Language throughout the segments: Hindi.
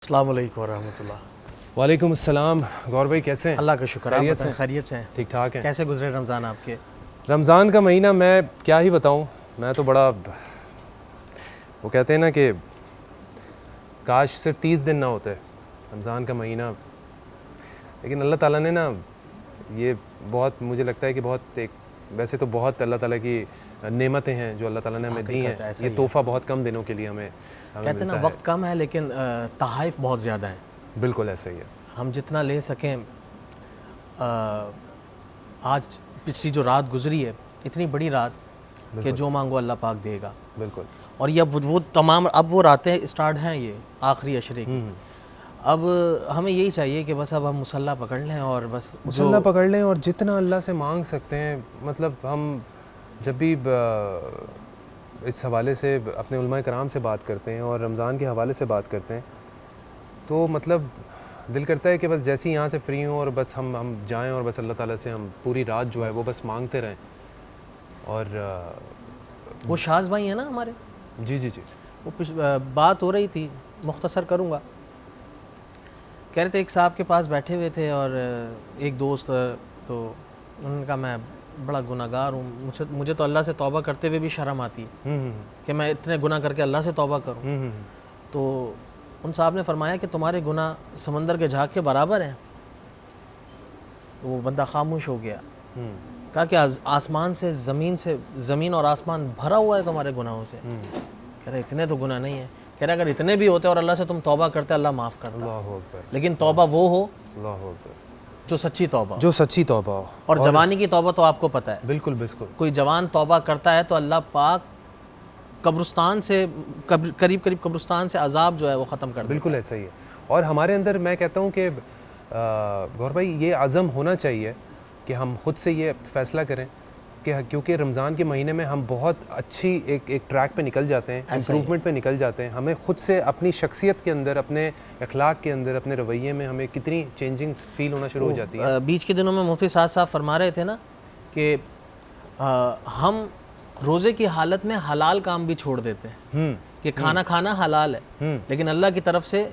अस्सलाम वालेकुम रहमतुल्लाह। वालेकुम अस्सलाम। गौर भाई कैसे हैं? अल्लाह का शुक्र। आप खैरियत से? बताएं, खैरियत से हैं? ठीक ठाक हैं। कैसे गुजरे रमज़ान आपके? रमज़ान का महीना मैं क्या ही बताऊं, मैं तो बड़ा, वो कहते हैं ना कि काश सिर्फ 30 दिन ना होते रमज़ान का महीना, लेकिन अल्लाह ताला ने ना ये बहुत, मुझे लगता है कि बहुत एक, वैसे तो बहुत अल्लाह ताला की नेमतें हैं जो अल्लाह ताला ने हमें दी हैं। हकीकत है, ऐसा ये ही है। तोहफ़ा बहुत कम दिनों के लिए हमें कहते हैं ना मिलता है। वक्त कम है लेकिन तहाइफ बहुत ज़्यादा है। बिल्कुल ऐसा ही है। हम जितना ले सकें, आज पिछली जो रात गुजरी है, इतनी बड़ी रात कि जो मांगो अल्लाह पाक देगा। बिल्कुल। और ये अब वो तमाम, अब वो रातें स्टार्ट हैं, ये आखिरी अशरे की। अब हमें यही चाहिए कि बस अब हम मुसल्ला पकड़ लें और बस मुसल्ला पकड़ लें और जितना अल्लाह से मांग सकते हैं। मतलब हम जब भी इस हवाले से अपने उलमाए कराम से बात करते हैं और रमज़ान के हवाले से बात करते हैं, तो मतलब दिल करता है कि बस जैसे ही यहाँ से फ्री हों और बस हम जाएं और बस अल्लाह ताला से हम पूरी रात जो है वो बस मांगते रहें। और वो शाज भाई हैं ना हमारे, जी जी जी। वो बात हो रही थी, मुख्तसर करूँगा। कह रहे थे एक साहब के पास बैठे हुए थे और एक दोस्त, तो उन्होंने कहा मैं बड़ा गुनाहगार हूँ, मुझे तो अल्लाह से तौबा करते हुए भी शर्म आती है कि मैं इतने गुनाह करके अल्लाह से तौबा करूँ। तो उन साहब ने फरमाया कि तुम्हारे गुनाह समंदर के झाग के बराबर हैं। तो वो बंदा खामोश हो गया। कहा कि आसमान से ज़मीन और आसमान भरा हुआ है तुम्हारे गुनाहों से। कह रहे इतने तो गुनाह नहीं है। कह रहे अगर इतने भी होते और अल्लाह से तुम तौबा करते, अल्लाह माफ़ करता। अल्लाहु अकबर। लेकिन तौबा वो हो अल्लाहु अकबर, जो सच्ची तौबा हो। जो सच्ची तौबा हो। और जवानी की तौबा तो आपको पता है, बिल्कुल बिल्कुल। कोई जवान तौबा करता है तो अल्लाह पाक कब्रिस्तान से करीब करीब कब्रिस्तान से अजाब जो है वो ख़त्म कर देता है। बिल्कुल ऐसा ही है। और हमारे अंदर मैं कहता हूँ कि गौर भाई ये आज़म होना चाहिए कि हम ख़ुद से ये फ़ैसला करें कि क्योंकि रमज़ान के महीने में हम बहुत अच्छी एक ट्रैक पे निकल जाते हैं, इम्प्रूवमेंट पे निकल जाते हैं। हमें ख़ुद से अपनी शख्सियत के अंदर, अपने अखलाक के अंदर, अपने रवैये में हमें कितनी चेंजिंग फ़ील होना शुरू हो जाती है। बीच के दिनों में मुफ्ती साहब फरमा रहे थे ना कि हम रोज़े की हालत में हलाल काम भी छोड़ देते हैं कि खाना खाना हलाल है, लेकिन अल्लाह की तरफ से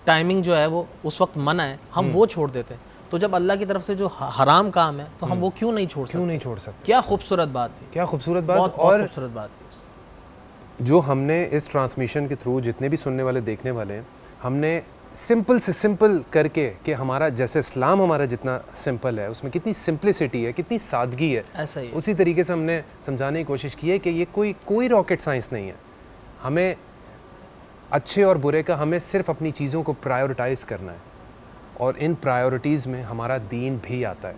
टाइमिंग जो है वो उस वक्त मना है, हम वो छोड़ देते हैं। तो जब अल्लाह की तरफ से जो हराम काम है तो हम वो क्यों नहीं छोड़ सकते? क्यों नहीं छोड़ सकते? क्या खूबसूरत बात थी, क्या खूबसूरत बात। बहुत और खूबसूरत बात थी जो हमने इस ट्रांसमिशन के थ्रू जितने भी सुनने वाले देखने वाले हैं, हमने सिंपल से सिंपल करके कि हमारा जैसे इस्लाम हमारा जितना सिंपल है, उसमें कितनी सिंपलिसिटी है, कितनी सादगी है, ऐसा ही है। उसी तरीके से हमने समझाने की कोशिश की है कि ये कोई रॉकेट साइंस नहीं है। हमें अच्छे और बुरे का, हमें सिर्फ अपनी चीज़ों को प्रायोरिटाइज़ करना है और इन प्रायोरिटीज़ में हमारा दीन भी आता है।